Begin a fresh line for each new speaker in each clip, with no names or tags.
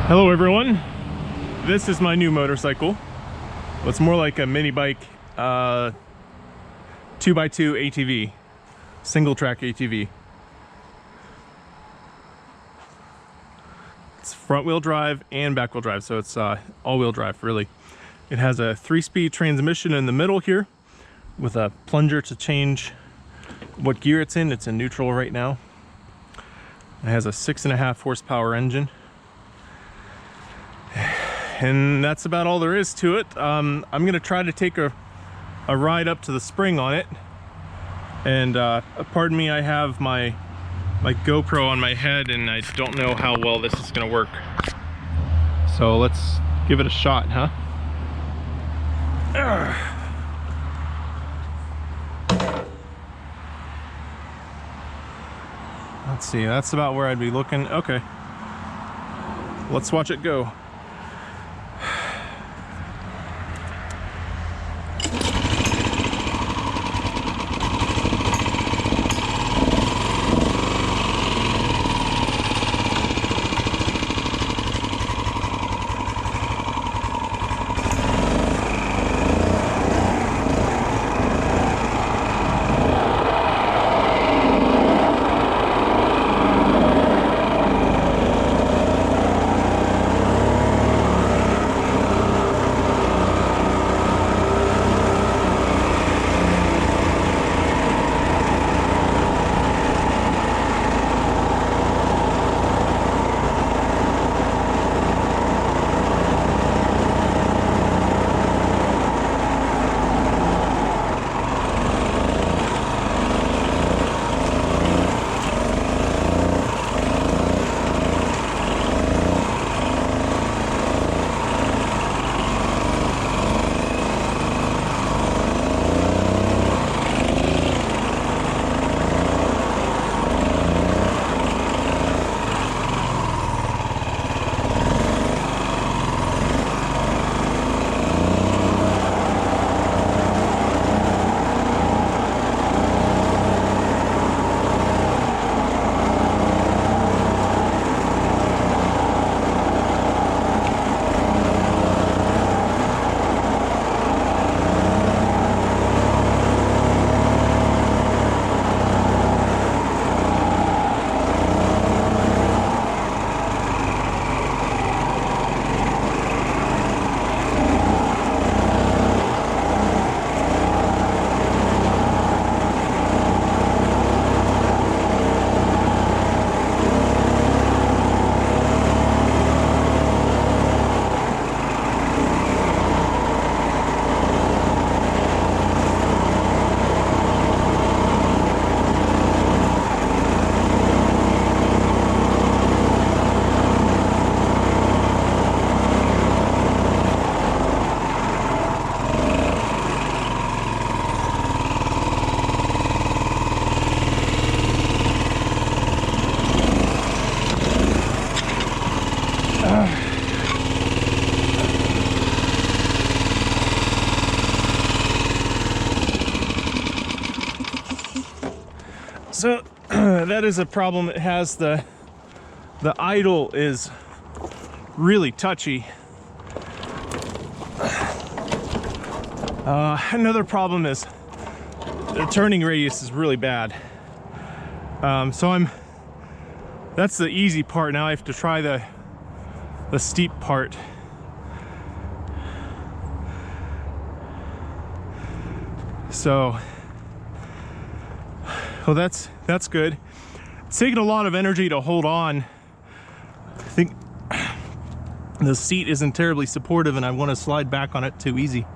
Hello everyone, this is my new motorcycle. Well, it's more like a mini bike, 2x2 ATV, single track ATV. It's front wheel drive and back wheel drive, so it's all wheel drive really. It has a 3-speed transmission in the middle here with a plunger to change what gear it's in. It's in neutral right now. It has a 6.5 horsepower engine. And that's about all there is to it. I'm gonna try to take a ride up to the spring on it. And pardon me, I have my GoPro on my head and I don't know how well this is gonna work. So let's give it a shot, huh? Let's see, that's about where I'd be looking. Okay, let's watch it go. So that is a problem. It has the idle is really touchy. Another problem is the turning radius is really bad. So that's the easy part. Now I have to try the steep part. So, well, that's good. It's taking a lot of energy to hold on. I think the seat isn't terribly supportive and I want to slide back on it too easy.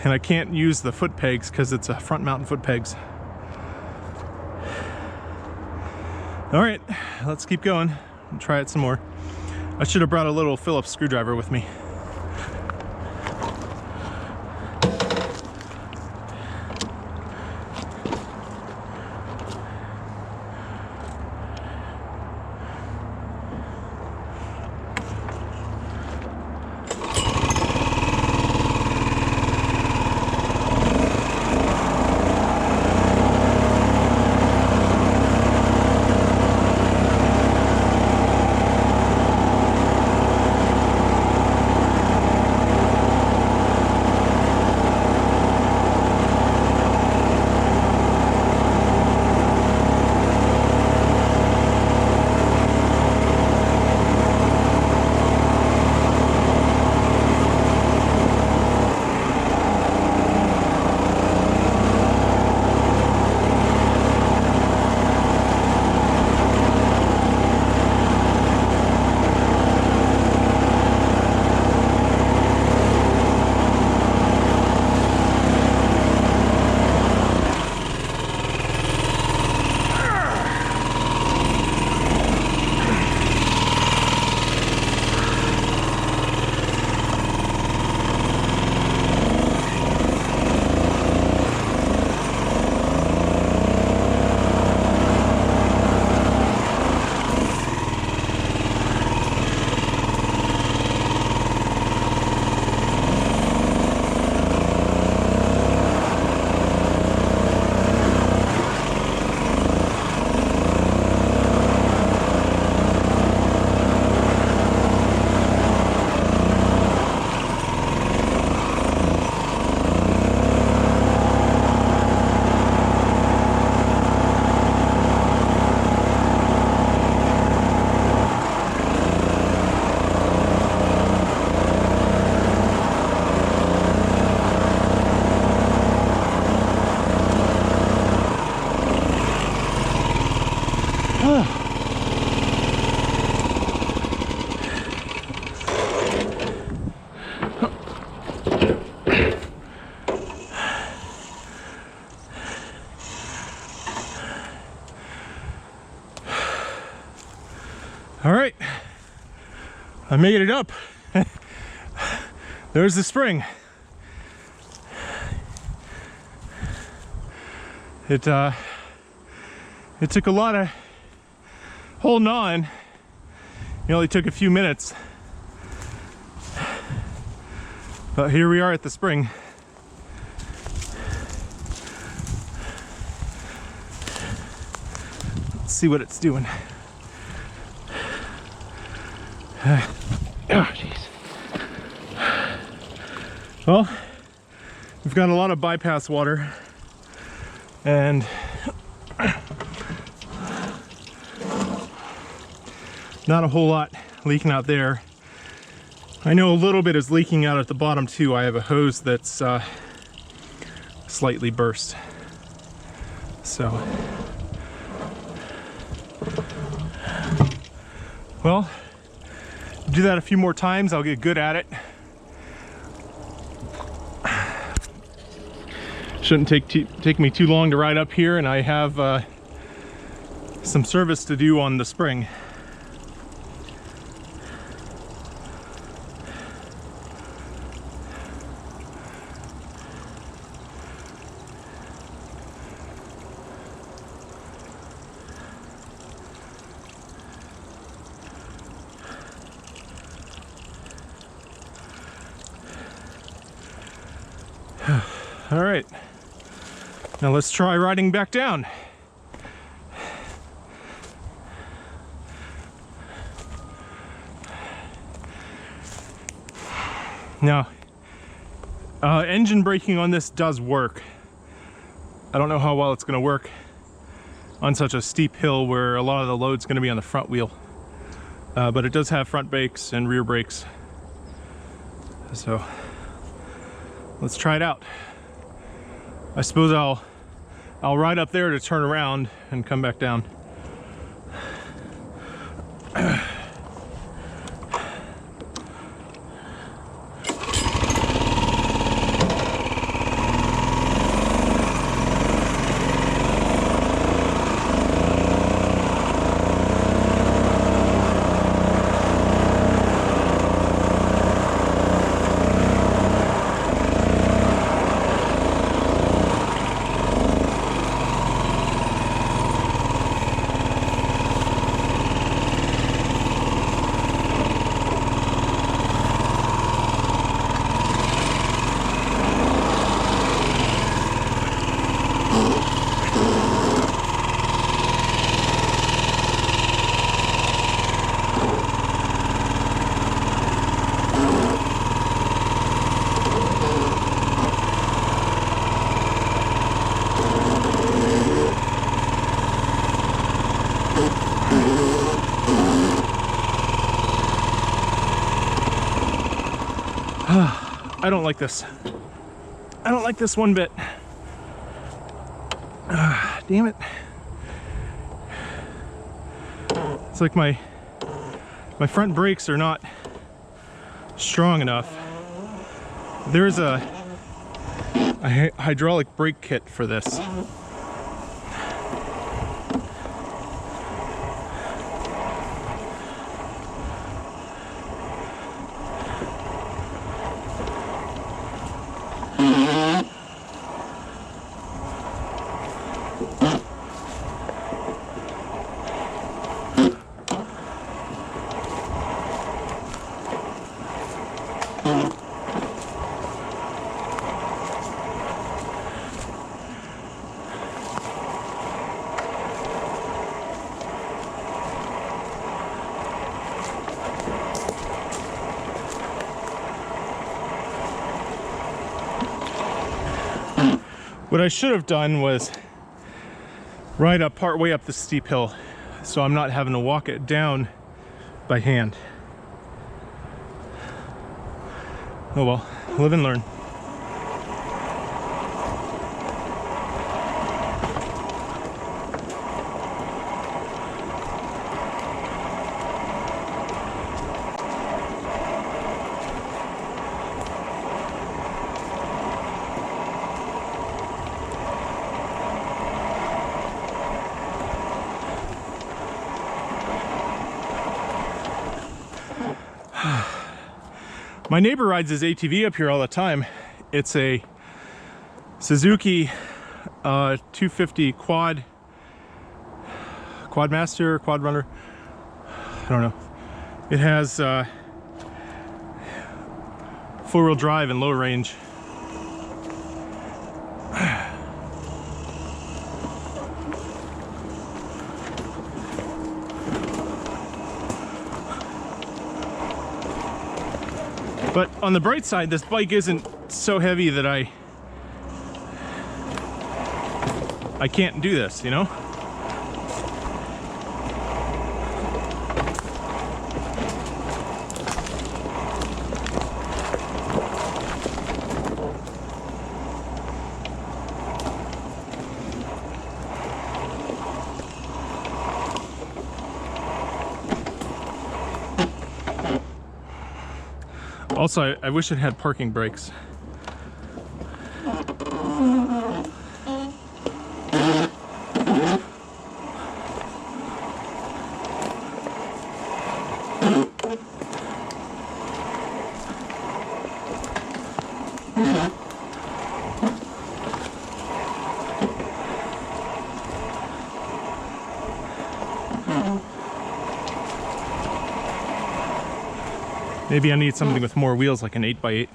And I can't use the foot pegs because it's a front mountain foot pegs. All right, let's keep going and try it some more. I should have brought a little Phillips screwdriver with me. I made it up. There's the spring. It took a lot of holding on. It only took a few minutes. But here we are at the spring. Let's see what it's doing. Oh, jeez. Well, we've got a lot of bypass water, and not a whole lot leaking out there. I know a little bit is leaking out at the bottom too. I have a hose that's slightly burst. So, well, do that a few more times, I'll get good at it. Shouldn't take me too long to ride up here, and I have some service to do on the spring. All right, now let's try riding back down. Now, engine braking on this does work. I don't know how well it's going to work on such a steep hill where a lot of the load's going to be on the front wheel. But it does have front brakes and rear brakes. So let's try it out. I suppose I'll ride up there to turn around and come back down. I don't like this. I don't like this one bit. Damn it. It's like my front brakes are not strong enough. There's a hydraulic brake kit for this. What I should have done was ride up part way up the steep hill, so I'm not having to walk it down by hand. Oh well, live and learn. My neighbor rides his ATV up here all the time. It's a Suzuki 250 quad master, quad runner. I don't know. It has four-wheel drive and low range. But on the bright side, this bike isn't so heavy that I can't do this, you know? Also, I wish it had parking brakes. Maybe I need something with more wheels, like an 8x8.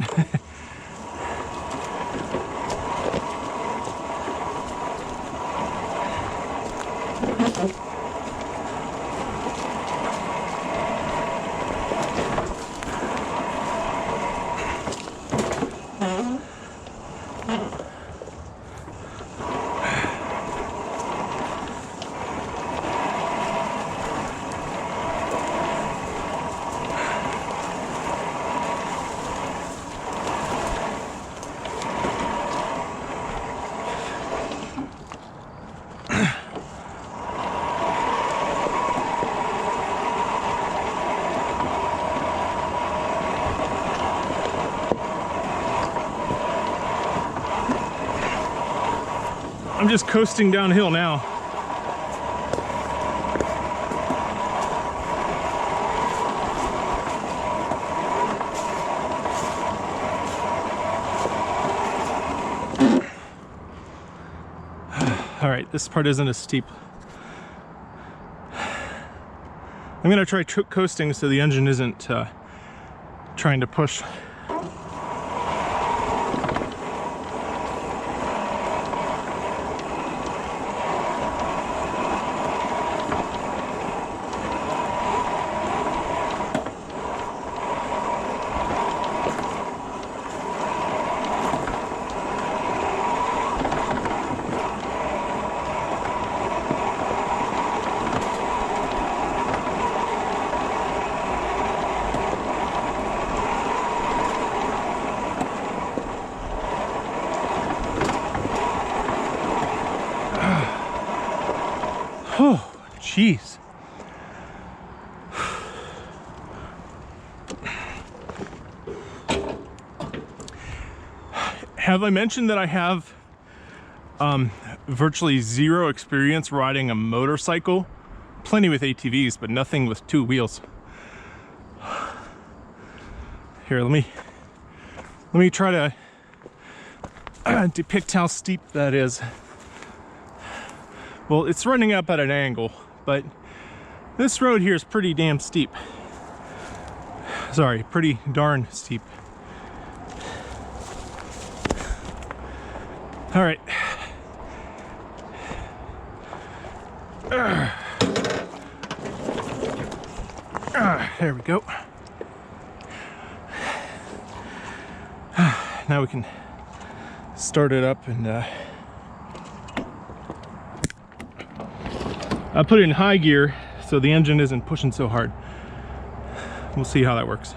I'm just coasting downhill now. All right, this part isn't as steep. I'm gonna try coasting so the engine isn't trying to push. Oh, jeez. Have I mentioned that I have virtually zero experience riding a motorcycle? Plenty with ATVs, but nothing with two wheels. Here, let me try to depict how steep that is. Well, it's running up at an angle, but this road here is pretty damn steep. Sorry, pretty darn steep. All right. There we go. Now we can start it up and I put it in high gear so the engine isn't pushing so hard. We'll see how that works.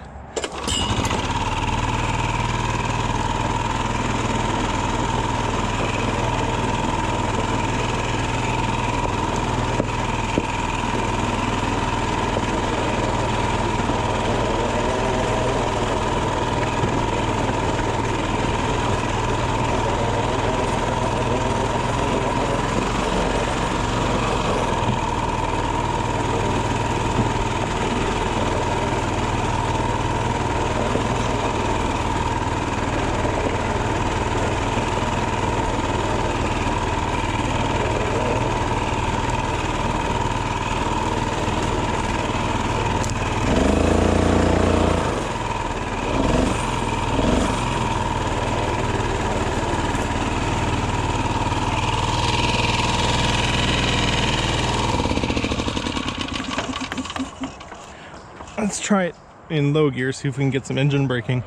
Let's try it in low gear, see if we can get some engine braking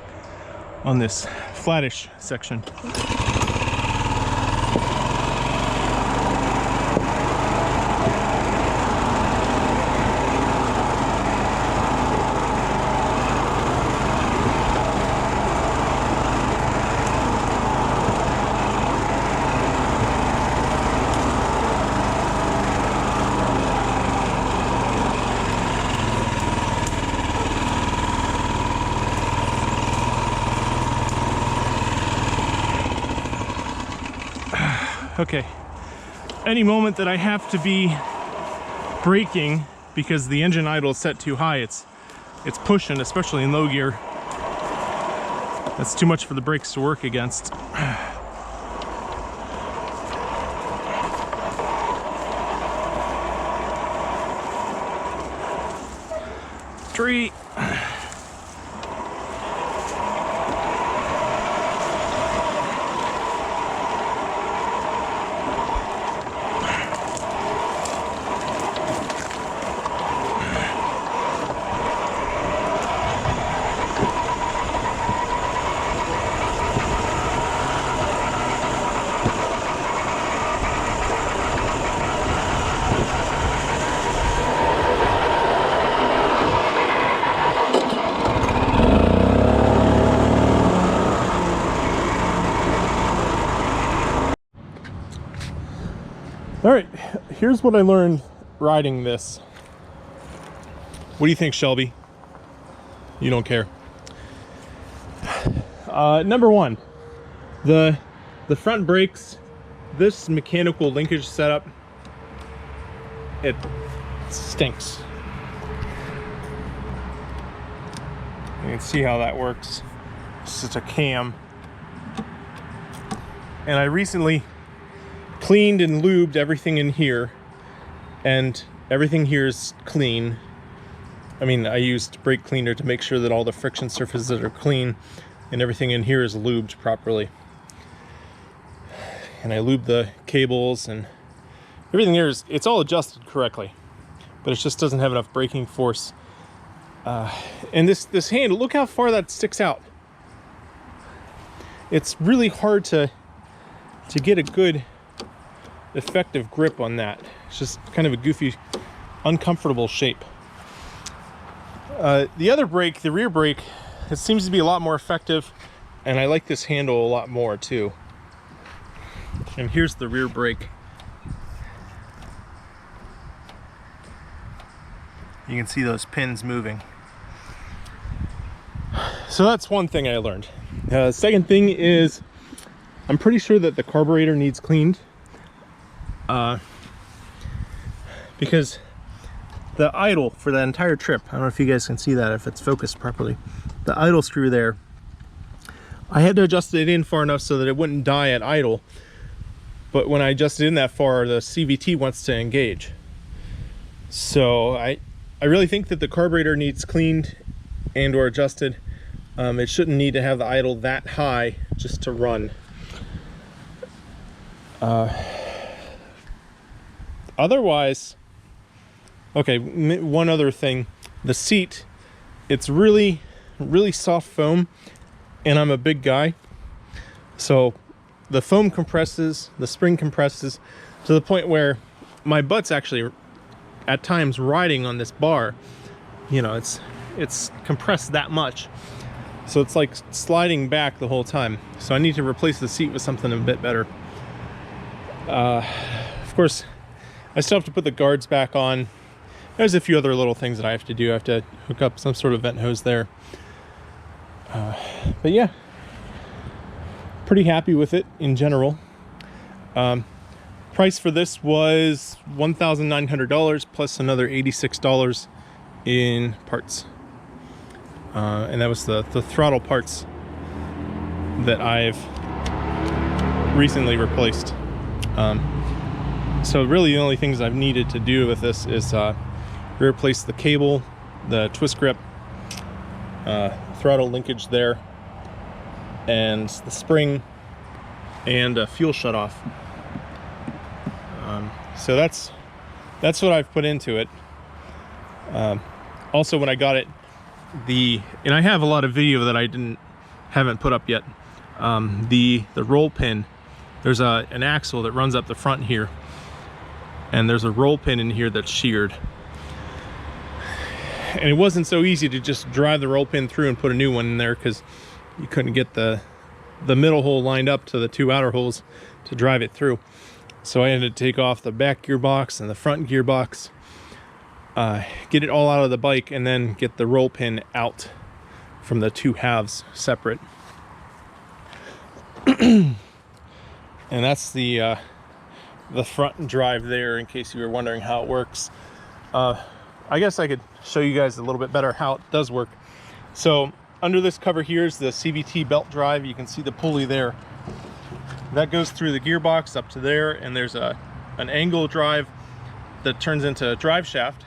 on this flattish section. Okay, any moment that I have to be braking because the engine idle is set too high, it's pushing, especially in low gear. That's too much for the brakes to work against. Tree. All right, here's what I learned riding this. What do you think, Shelby? You don't care. Number one, the front brakes, this mechanical linkage setup, it stinks. You can see how that works. It's just a cam. And I recently cleaned and lubed everything in here, and everything here is clean. I mean, I used brake cleaner to make sure that all the friction surfaces are clean and everything in here is lubed properly. And I lubed the cables and everything here it's all adjusted correctly, but it just doesn't have enough braking force. And this handle, look how far that sticks out. It's really hard to get a good effective grip on that. It's just kind of a goofy, uncomfortable shape. The other brake, the rear brake, it seems to be a lot more effective, and I like this handle a lot more too. And here's the rear brake. You can see those pins moving. So that's one thing I learned. Second thing is, I'm pretty sure that the carburetor needs cleaned. Because the idle for that entire trip, I don't know if you guys can see that if it's focused properly, the idle screw there, I had to adjust it in far enough so that it wouldn't die at idle, but when I adjusted in that far, the CVT wants to engage. So I really think that the carburetor needs cleaned and or adjusted. It shouldn't need to have the idle that high just to run. Otherwise, okay, one other thing, the seat, it's really soft foam, and I'm a big guy, so the foam compresses, the spring compresses to the point where my butt's actually at times riding on this bar. You know, it's compressed that much, so it's like sliding back the whole time. So I need to replace the seat with something a bit better. Of course, I still have to put the guards back on. There's a few other little things that I have to do. I have to hook up some sort of vent hose there. But yeah, pretty happy with it in general. Price for this was $1,900 plus another $86 in parts. And that was the throttle parts that I've recently replaced. So really the only things I've needed to do with this is replace the cable, the twist grip, throttle linkage there, and the spring, and a fuel shutoff. So that's what I've put into it. Also, when I got it, and I have a lot of video that I haven't put up yet. The roll pin, there's an axle that runs up the front here, and there's a roll pin in here that's sheared. And it wasn't so easy to just drive the roll pin through and put a new one in there, because you couldn't get the middle hole lined up to the two outer holes to drive it through. So I had to take off the back gearbox and the front gearbox, get it all out of the bike, and then get the roll pin out from the two halves separate. And that's the front drive there, in case you were wondering how it works. I guess I could show you guys a little bit better how it does work. So under this cover here is the CVT belt drive. You can see the pulley there. That goes through the gearbox up to there, and there's an angle drive that turns into a drive shaft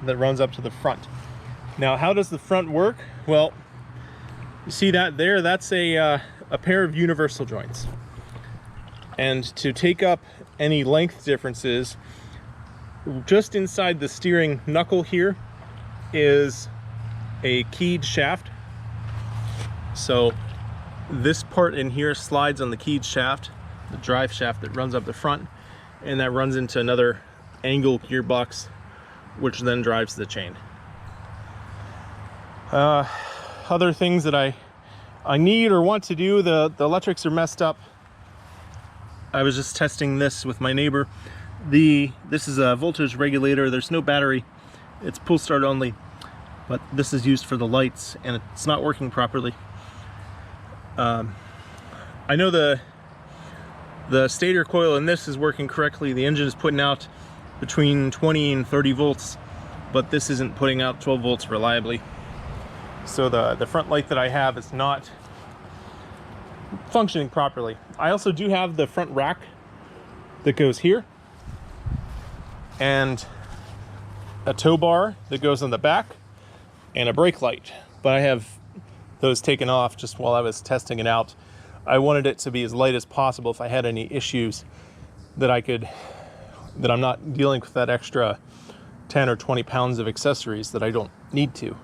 that runs up to the front. Now, how does the front work? Well, you see that there? That's a pair of universal joints. And to take up any length differences, just inside the steering knuckle here is a keyed shaft. So this part in here slides on the keyed shaft, the drive shaft that runs up the front, and that runs into another angle gearbox, which then drives the chain. Other things that I need or want to do, the electrics are messed up. I was just testing this with my neighbor. This is a voltage regulator. There's no battery. It's pull start only, but this is used for the lights, and it's not working properly. I know the stator coil in this is working correctly. The engine is putting out between 20 and 30 volts, but this isn't putting out 12 volts reliably. So the front light that I have is not functioning properly. I also do have the front rack that goes here, and a tow bar that goes on the back, and a brake light, but I have those taken off just while I was testing it out. I wanted it to be as light as possible if I had any issues, that I'm not dealing with that extra 10 or 20 pounds of accessories that I don't need to.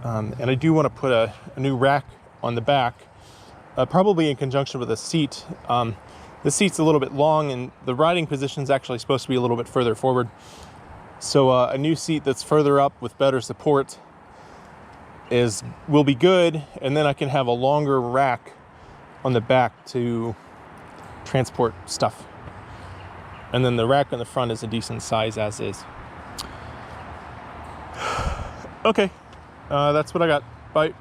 And I do want to put a new rack on the back, probably in conjunction with a seat. The seat's a little bit long, and the riding position is actually supposed to be a little bit further forward. So a new seat that's further up with better support will be good, and then I can have a longer rack on the back to transport stuff. And then the rack on the front is a decent size as is. Okay, that's what I got. Bye.